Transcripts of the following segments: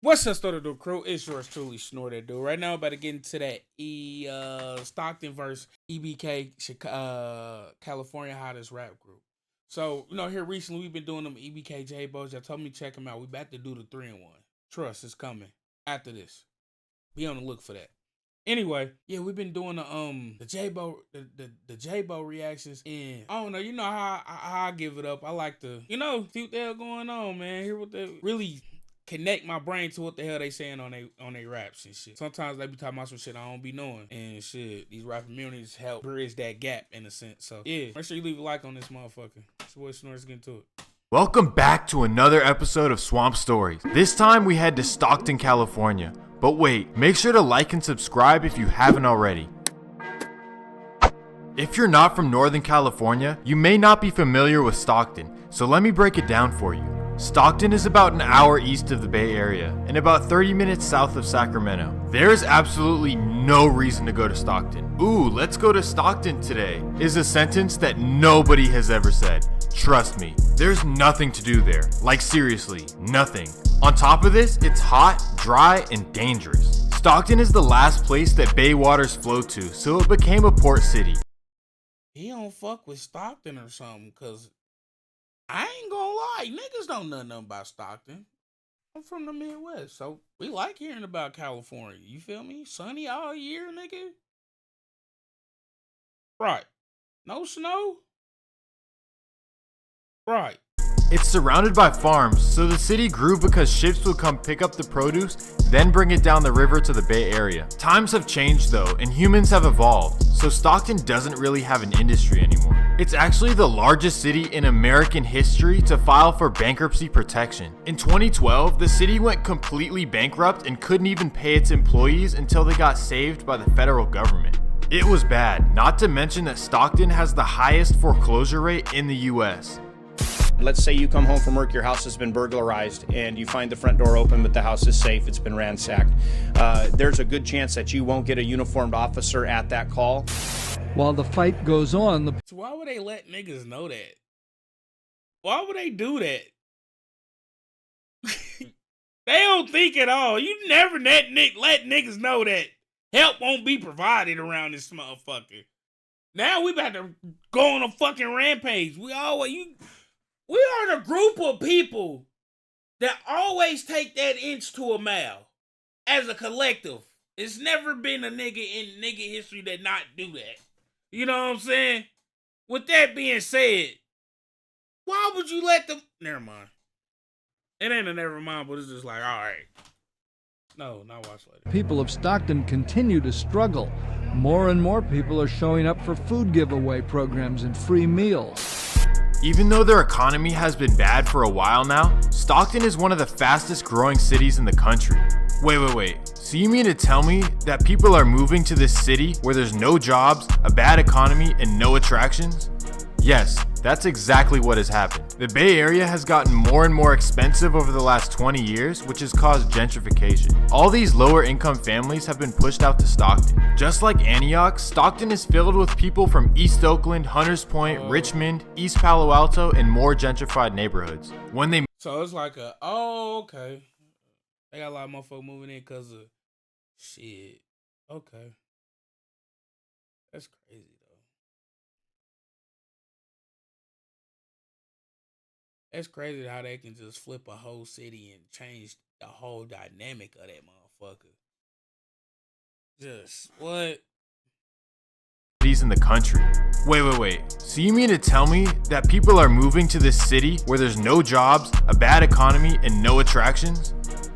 What's up, Stockton crew? It's yours truly, Snort that dude. Right now, about to get into that Stockton versus EBK California hottest rap group. So, here recently we've been doing them EBK JAAYBOs. Y'all told me to check them out. We about to do the 3-in-1. Trust, it's coming after this. Be on the look for that. Anyway, yeah, we've been doing the JAAYBO the JAAYBO reactions, and I don't know, you know how I give it up. I like to, see what the hell going on, man. Hear what they really connect my brain to what the hell they saying on they raps and shit. Sometimes they be talking about some shit I don't be knowing and shit. These rap communities help bridge that gap in a sense. So yeah, make sure you leave a like on this motherfucker. It's your boy Snort's getting to it. Welcome back to another episode of Swamp Stories. This time we head to Stockton, California. But wait, make sure to like and subscribe if you haven't already. If you're not from Northern California, you may not be familiar with Stockton, so let me break it down for you. Stockton is about an hour east of the Bay Area and about 30 minutes south of Sacramento. There is absolutely no reason to go to Stockton. Ooh, let's go to Stockton today is a sentence that nobody has ever said. Trust me, there's nothing to do there. Like seriously, nothing. On top of this, it's hot, dry, and dangerous. Stockton is the last place that bay waters flow to, so it became a port city. He don't fuck with Stockton or something, cause I ain't gonna lie, niggas don't know nothing about Stockton. I'm from the Midwest, so we like hearing about California. You feel me? Sunny all year, nigga. Right. No snow? Right. It's surrounded by farms, so the city grew because ships would come pick up the produce, then bring it down the river to the Bay Area. Times have changed though, and humans have evolved, so Stockton doesn't really have an industry anymore. It's actually the largest city in American history to file for bankruptcy protection. In 2012, the city went completely bankrupt and couldn't even pay its employees until they got saved by the federal government. It was bad, not to mention that Stockton has the highest foreclosure rate in the US. Let's say you come home from work, your house has been burglarized, and you find the front door open, but the house is safe, it's been ransacked. There's a good chance that you won't get a uniformed officer at that call. While the fight goes on, So why would they let niggas know that? Why would they do that? They don't think at all. You never let niggas know that help won't be provided around this motherfucker. Now we about to go on a fucking rampage. We are the group of people that always take that inch to a mile as a collective. It's never been a nigga in nigga history that not do that. You know what I'm saying? With that being said, why would you let them? Never mind. It ain't a never mind, but it's just like, all right. No, not watch later. people of Stockton continue to struggle. More and more people are showing up for food giveaway programs and free meals. Even though their economy has been bad for a while now, Stockton is one of the fastest growing cities in the country. Wait. So you mean to tell me that people are moving to this city where there's no jobs, a bad economy, and no attractions? Yes, that's exactly what has happened. The Bay Area has gotten more and more expensive over the last 20 years, which has caused gentrification. All these lower income families have been pushed out to Stockton. Just like Antioch, Stockton is filled with people from East Oakland, Hunters Point, Richmond, East Palo Alto, and more gentrified neighborhoods. So it's like okay. They got a lot of motherfuckers moving in because of shit. Okay. That's crazy, though. That's crazy how they can just flip a whole city and change the whole dynamic of that motherfucker. Just, what? In the country. Wait. So you mean to tell me that people are moving to this city where there's no jobs, a bad economy, and no attractions?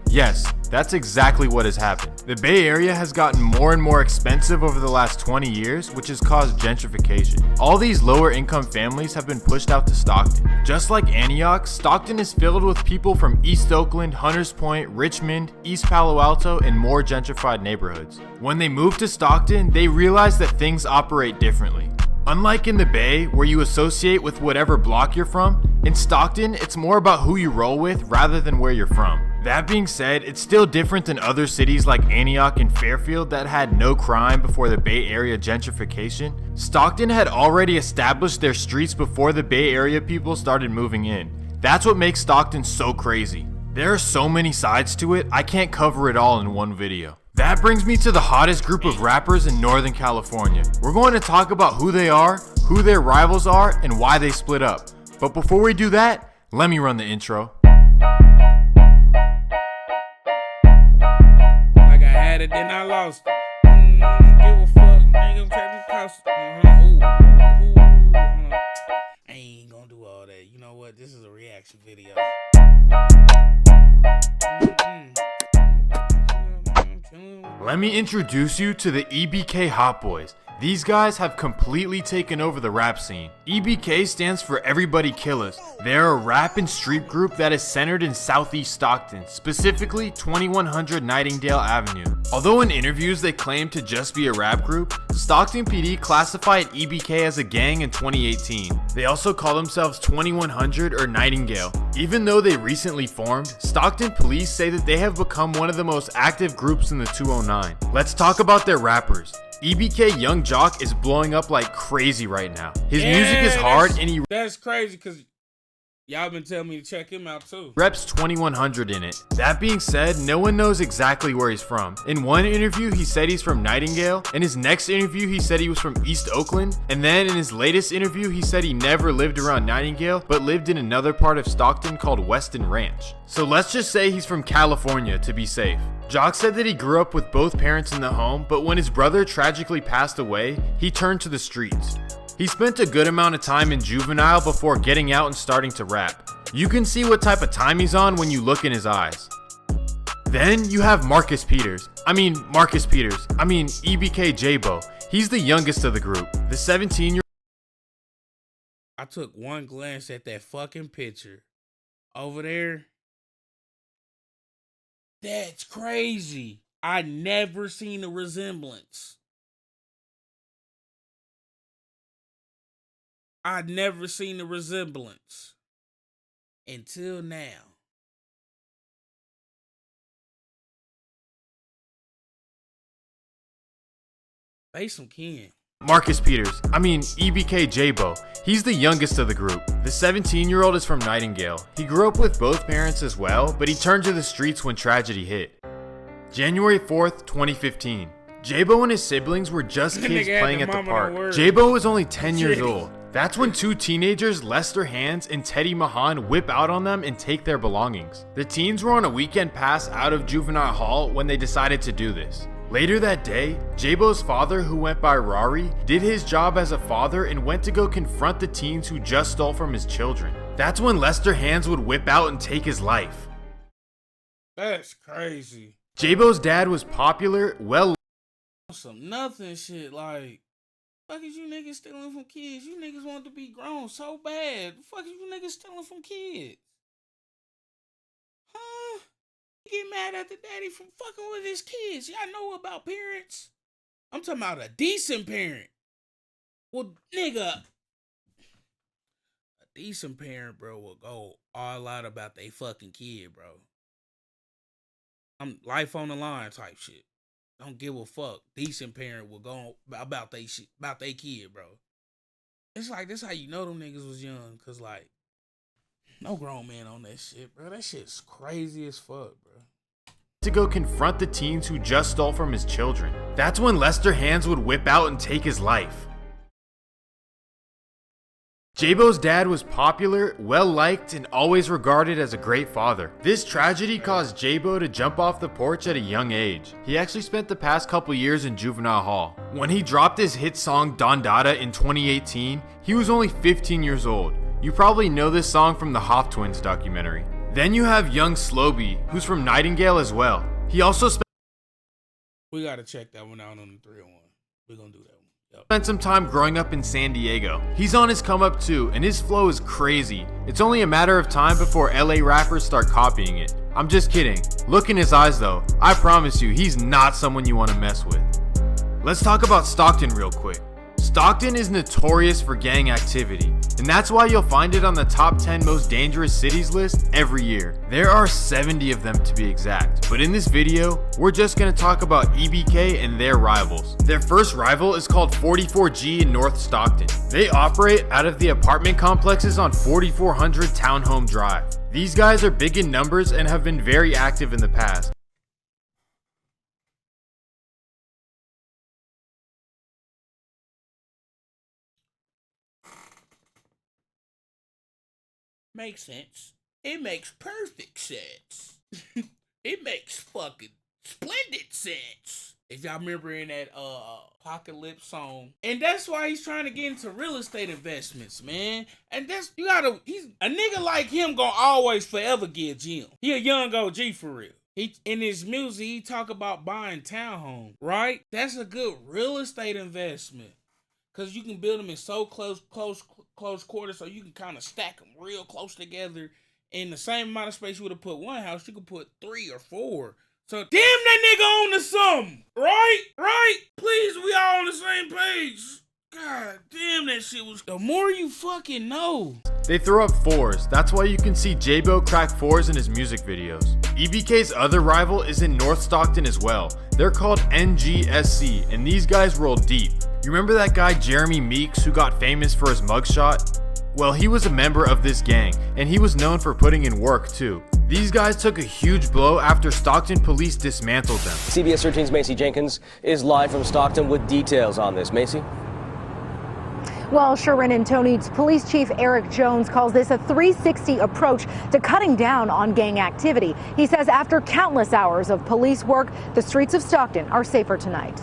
Yes, that's exactly what has happened. The Bay Area has gotten more and more expensive over the last 20 years, which has caused gentrification. All these lower income families have been pushed out to Stockton. Just like Antioch, Stockton is filled with people from East Oakland, Hunters Point, Richmond, East Palo Alto, and more gentrified neighborhoods. When they moved to Stockton, they realized that things operate differently. Unlike in the Bay, where you associate with whatever block you're from, in Stockton, it's more about who you roll with rather than where you're from. That being said, it's still different than other cities like Antioch and Fairfield that had no crime before the Bay Area gentrification. Stockton had already established their streets before the Bay Area people started moving in. That's what makes Stockton so crazy. There are so many sides to it, I can't cover it all in one video. That brings me to the hottest group of rappers in Northern California. We're going to talk about who they are, who their rivals are, and why they split up. But before we do that, let me run the intro. Like I had it, then I lost it. Give a fuck, nigga. Check the cost. I ain't gonna do all that. You know what? This is a reaction video. Let me introduce you to the EBK Hot Boys. These guys have completely taken over the rap scene. EBK stands for Everybody Kill Us. They're a rap and street group that is centered in Southeast Stockton, specifically 2100 Nightingale Avenue. Although in interviews they claim to just be a rap group, Stockton PD classified EBK as a gang in 2018. They also call themselves 2100 or Nightingale. Even though they recently formed, Stockton police say that they have become one of the most active groups in the 209. Let's talk about their rappers. EBK Young Jock is blowing up like crazy right now. His music is hard and that's crazy because y'all been telling me to check him out too. Reps 2100 in it. That being said, no one knows exactly where he's from. In one interview, he said he's from Nightingale. In his next interview, he said he was from East Oakland. And then in his latest interview, he said he never lived around Nightingale, but lived in another part of Stockton called Weston Ranch. So let's just say he's from California to be safe. Jock said that he grew up with both parents in the home, but when his brother tragically passed away, he turned to the streets. He spent a good amount of time in juvenile before getting out and starting to rap. You can see what type of time he's on when you look in his eyes. Then you have Marcus Peters. I mean EBK JAAYBO. He's the youngest of the group. The 17-year-old. I took one glance at that fucking picture over there. That's crazy. I never seen a resemblance. I'd never seen a resemblance until now. They some kin. Marcus Peters. EBK JAAYBO. He's the youngest of the group. The 17-year-old is from Nightingale. He grew up with both parents as well, but he turned to the streets when tragedy hit. January 4th, 2015. JAAYBO and his siblings were just kids playing at the park. JAAYBO was only 10 years old. That's when two teenagers, Lester Hands and Teddy Mahan, whip out on them and take their belongings. The teens were on a weekend pass out of juvenile hall when they decided to do this. Later that day, JAAYBO's father, who went by Rari, did his job as a father and went to go confront the teens who just stole from his children. That's when Lester Hands would whip out and take his life. That's crazy. JAAYBO's dad was popular, some nothing shit like, fuck is you niggas stealing from kids? You niggas want to be grown so bad. Fuck is you niggas stealing from kids? Huh? Get mad at the daddy from fucking with his kids. Y'all know about parents. I'm talking about a decent parent. Well, nigga, a decent parent, bro, will go all out about they fucking kid, bro. I'm life on the line type shit. Don't give a fuck. Decent parent will go about they shit, about they kid, bro. It's like, this how you know them niggas was young, cause like, no grown man on that shit, bro. That shit's crazy as fuck, bro. To go confront the teens who just stole from his children. That's when Lester Hands would whip out and take his life. JAAYBO's dad was popular, well-liked, and always regarded as a great father. This tragedy caused JAAYBO to jump off the porch at a young age. He actually spent the past couple years in juvenile hall. When he dropped his hit song Don Dada in 2018, he was only 15 years old. You probably know this song from the Hoff Twins documentary. Then you have young Slo-Be, who's from Nightingale as well. He also We gotta check that one out on the 301. We're gonna do that one. Spent some time growing up in San Diego. He's on his come up too, and his flow is crazy. It's only a matter of time before LA rappers start copying it. I'm just kidding. Look in his eyes though. I promise you, he's not someone you want to mess with. Let's talk about Stockton real quick. Stockton is notorious for gang activity, and that's why you'll find it on the top 10 most dangerous cities list every year. There are 70 of them to be exact, but in this video, we're just going to talk about EBK and their rivals. Their first rival is called 44G in North Stockton. They operate out of the apartment complexes on 4400 Townhome Drive. These guys are big in numbers and have been very active in the past. Makes sense. It makes perfect sense. It makes fucking splendid sense. If y'all remember in that Apocalypse song. And that's why he's trying to get into real estate investments, man. And that's, he's a nigga like him gonna always forever get Jim. He a young OG for real. He, in his music, he talk about buying townhomes, right? That's a good real estate investment. Cause you can build them in so close quarters, so you can kind of stack them real close together. In the same amount of space you would have put one house, you could put 3 or 4. So damn, that nigga on to something, right? Right? Please, we all on the same page. God damn, that shit was. The more you fucking know. They throw up 4s, that's why you can see JAAYBO crack 4s in his music videos. EBK's other rival is in North Stockton as well. They're called NGSC, and these guys roll deep. You remember that guy Jeremy Meeks who got famous for his mugshot? Well, he was a member of this gang, and he was known for putting in work too. These guys took a huge blow after Stockton police dismantled them. CBS 13's Macy Jenkins is live from Stockton with details on this. Macy? Well, Sharon and Tony's Police Chief Eric Jones calls this a 360 approach to cutting down on gang activity. He says after countless hours of police work, the streets of Stockton are safer tonight.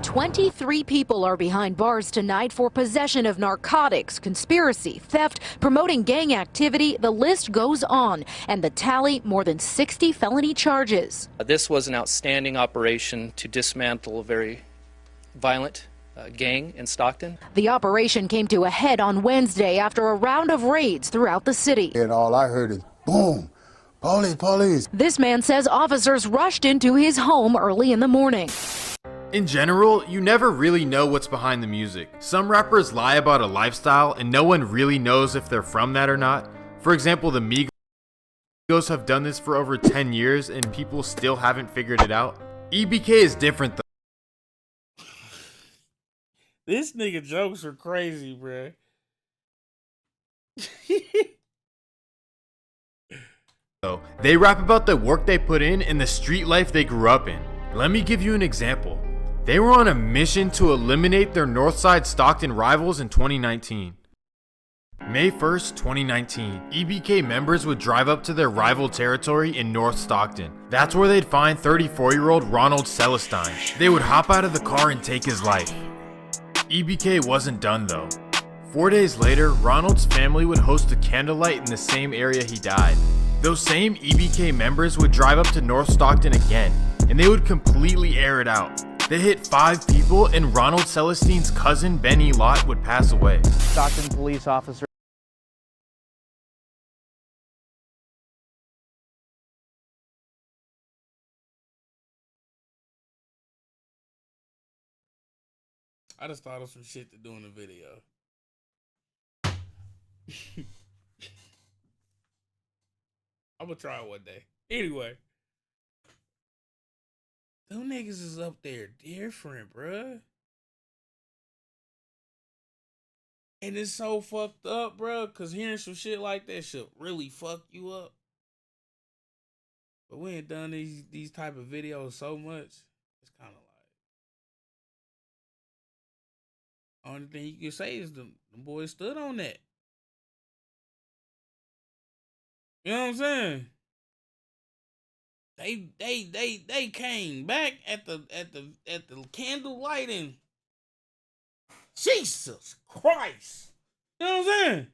23 people are behind bars tonight for possession of narcotics, conspiracy, theft, promoting gang activity. The list goes on, and the tally, more than 60 felony charges. This was an outstanding operation to dismantle a very violent gang in Stockton. The operation came to a head on Wednesday after a round of raids throughout the city. And all I heard is boom, police, police. This man says officers rushed into his home early in the morning. In general, you never really know what's behind the music. Some rappers lie about a lifestyle and no one really knows if they're from that or not. For example, the Migos have done this for over 10 years and people still haven't figured it out. EBK is different though. This nigga jokes are crazy, bruh. So, they rap about the work they put in and the street life they grew up in. Let me give you an example. They were on a mission to eliminate their Northside Stockton rivals in 2019. May 1st, 2019, EBK members would drive up to their rival territory in North Stockton. That's where they'd find 34-year-old Ronald Celestine. They would hop out of the car and take his life. EBK wasn't done though. 4 days later, Ronald's family would host a candlelight in the same area he died. Those same EBK members would drive up to North Stockton again, and they would completely air it out. They hit 5 people, and Ronald Celestine's cousin Benny Lott would pass away. Stockton police officer. I just thought of some shit to do in the video. I'm gonna try it one day. Anyway. Them niggas is up there different, bruh. And it's so fucked up, bruh, cause hearing some shit like that should really fuck you up. But we ain't done these type of videos so much. It's kind of like, only thing you can say is the boys stood on that. You know what I'm saying? They came back at the candle lighting. Jesus Christ. You know what I'm saying?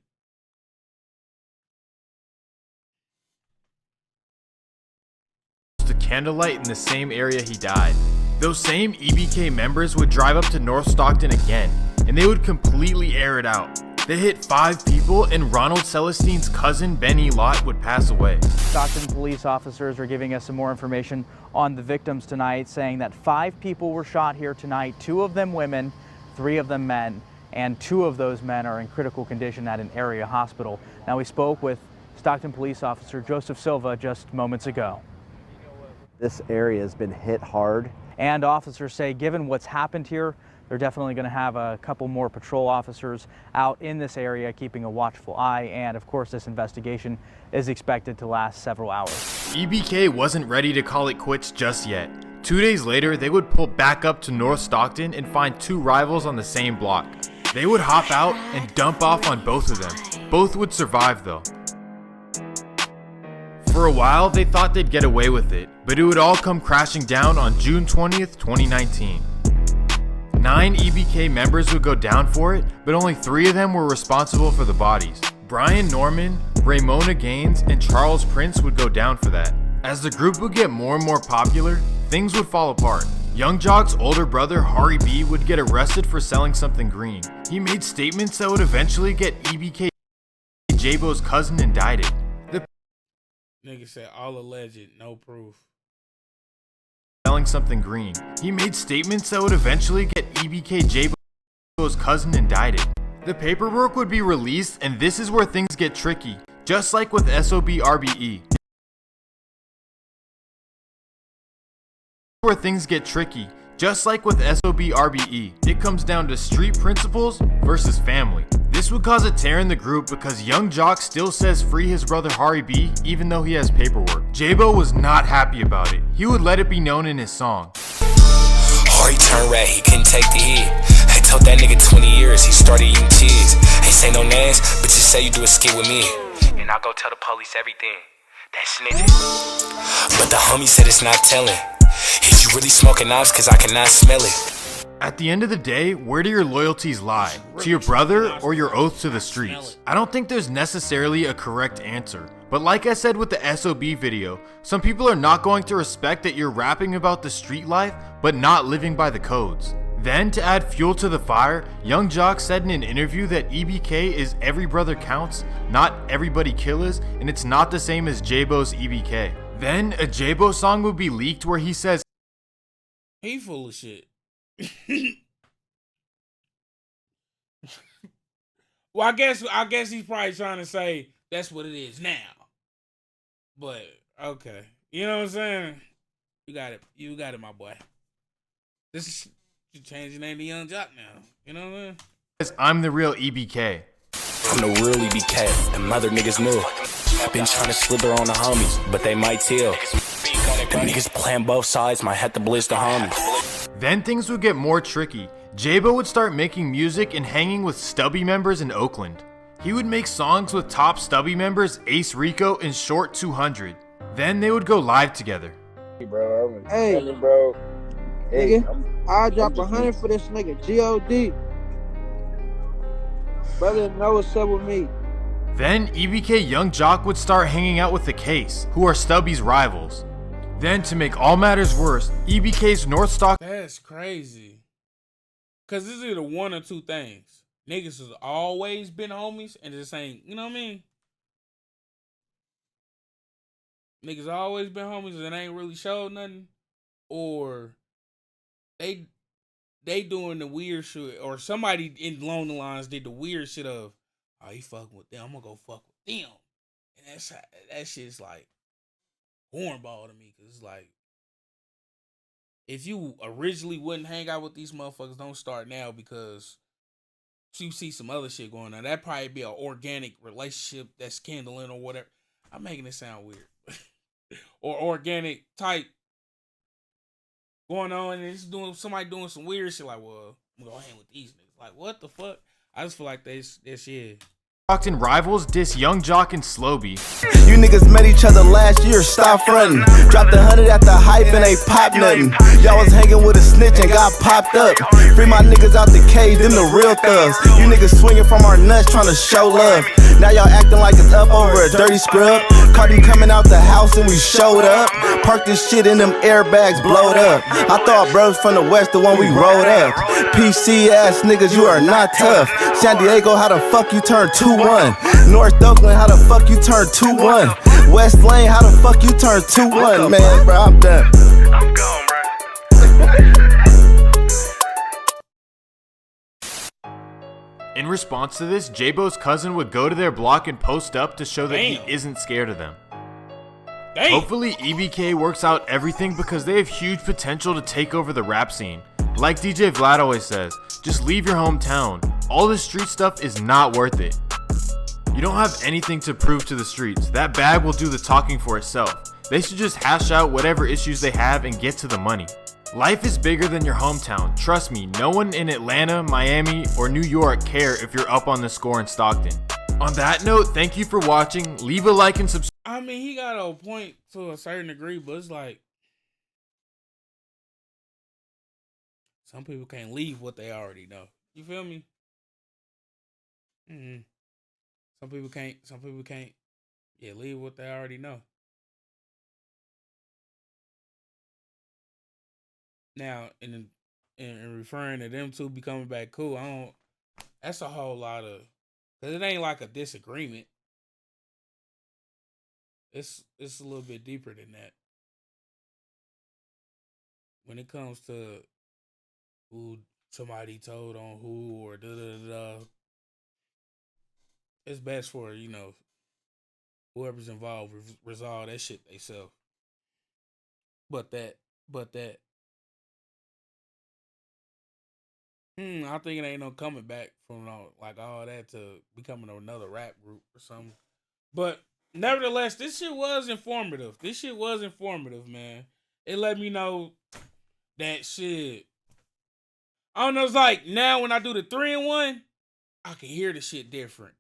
The candlelight in the same area he died. Those same EBK members would drive up to North Stockton again, and they would completely air it out. They hit 5 people, and Ronald Celestine's cousin Benny Lott would pass away. Stockton police officers are giving us some more information on the victims tonight, saying that 5 people were shot here tonight, 2 of them women. 3 of them men, and 2 of those men are in critical condition at an area hospital. Now, we spoke with Stockton police officer Joseph Silva just moments ago. This area has been hit hard. And officers say given what's happened here, they're definitely going to have a couple more patrol officers out in this area keeping a watchful eye, and of course this investigation is expected to last several hours. EBK wasn't ready to call it quits just yet. 2 days later, they would pull back up to North Stockton and find 2 rivals on the same block. They would hop out and dump off on both of them. Both would survive though. For a while, they thought they'd get away with it, but it would all come crashing down on June 20th, 2019. 9 EBK members would go down for it, but only 3 of them were responsible for the bodies. Brian Norman, Ramona Gaines, and Charles Prince would go down for that. As the group would get more and more popular, things would fall apart. Young Jock's older brother, Hari B, would get arrested for selling something green. He made statements that would eventually get EBK JAAYBO's cousin indicted. Nigga said all alleged, no proof. Selling something green. He made statements that would eventually get EBK JAAYBO's cousin indicted. The paperwork would be released, and this is where things get tricky, just like with Slo-Be RBE. Where things get tricky, just like with Slo-Be RBE. It comes down to street principles versus family. This would cause a tear in the group because Young Jock still says free his brother Hari B even though he has paperwork. JAAYBO was not happy about it. He would let it be known in his song. Hari turned red, he couldn't take the hit. I told that nigga 20 years, he started eating kids. Ain't say no names, but just say you do a skit with me. And I'll go tell the police everything. That snitching. But the homie said it's not telling. Is you really smoking knives cause I cannot smell it? At the end of the day, where do your loyalties lie? To your brother or your oath to the streets? I don't think there's necessarily a correct answer. But like I said with the Slo-Be video, some people are not going to respect that you're rapping about the street life, but not living by the codes. Then, to add fuel to the fire, Young Jock said in an interview that EBK is every brother counts, not everybody killers, and it's not the same as JAAYBO's EBK. Then, a JAAYBO song would be leaked where he says, he full of shit. Well, I guess he's probably trying to say that's what it is now. But okay, you know what I'm saying? You got it, my boy. This is you change your name to Young Jock now. You know what I mean? I'm the real EBK. I'm the real EBK. The mother niggas knew. Been trying to slither on the homies, but they might tell. Them niggas playing both sides, might have to blitz the homies. Then things would get more tricky. JAAYBO would start making music and hanging with Stubby members in Oakland. He would make songs with top Stubby members Ace Rico and Short 200. Then they would go live together. Hey, bro. Hey, bro. Hey, nigga, I'll drop 100 for this nigga. G.O.D. Brother, know what's up with me. Then EBK Young Jock would start hanging out with the Case, who are Stubby's rivals. Then, to make all matters worse, EBK's North Stockton. That's crazy. Cause this is either one or two things. Niggas has always been homies and just ain't, you know what I mean? Niggas always been homies and ain't really showed nothing. Or they doing the weird shit. Or somebody in along the lines did the weird shit of, oh, he fucking with them, I'm gonna go fuck with them. And that shit's like hornball to me. Cause it's like, if you originally wouldn't hang out with these motherfuckers, don't start now because you see some other shit going on. That'd probably be an organic relationship that's kindling or whatever. I'm making it sound weird. Or organic type going on and it's somebody doing some weird shit like, well, I'm gonna hang with these niggas. Like, what the fuck? I just feel like this shit. Stockton rivals diss Young Jock and Slo-Be. You niggas met each other last year, stop frontin'. Dropped 100 at the hype and ain't pop nothing. Y'all was hanging with a snitch and got popped up. Free my niggas out the cage, them the real thugs. You niggas swinging from our nuts trying to show love. Now y'all acting like it's up over a dirty scrub. Caught him coming out the house and we showed up. Parked this shit in them airbags, blowed up. I thought bros from the west, the one we rolled up. PC ass niggas, you are not tough. San Diego, how the fuck you turn 2-1? North Oakland, how the fuck you turn 2-1? West Lane, how the fuck you turn 2-1? Man, bro, I'm done. I'm gone, bro. In response to this, JAAYBO's cousin would go to their block and post up to show that he Damn. isn't scared of them. Damn. Hopefully EBK works out everything because they have huge potential to take over the rap scene. Like DJ Vlad always says, just leave your hometown. All this street stuff is not worth it. You don't have anything to prove to the streets. That bag will do the talking for itself. They should just hash out whatever issues they have and get to the money. Life is bigger than your hometown. Trust me, no one in Atlanta, Miami, or New York care if you're up on the score in Stockton. On that note, thank you for watching. Leave a like and subscribe. I mean, he got a point to a certain degree, but it's like some people can't leave what they already know. You feel me? Some people can't. Yeah, leave what they already know. Now, in referring to them two becoming back cool, that's a whole lot of, because it ain't like a disagreement. It's a little bit deeper than that. When it comes to who somebody told on who or da-da-da-da, it's best for, whoever's involved resolve that shit theyself. But that I think it ain't no coming back from like all that to becoming another rap group or something. But nevertheless, this shit was informative. Man. It let me know that shit. I don't know, it's like now when I do the 3-in-1, I can hear the shit different.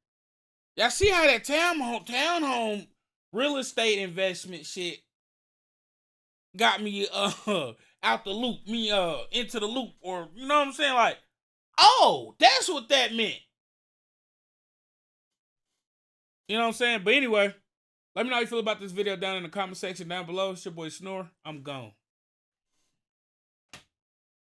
Y'all see how that townhome real estate investment shit got me out the loop, into the loop, or you know what I'm saying? Like, oh, that's what that meant. You know what I'm saying? But anyway, let me know how you feel about this video down in the comment section down below. It's your boy Snore. I'm gone.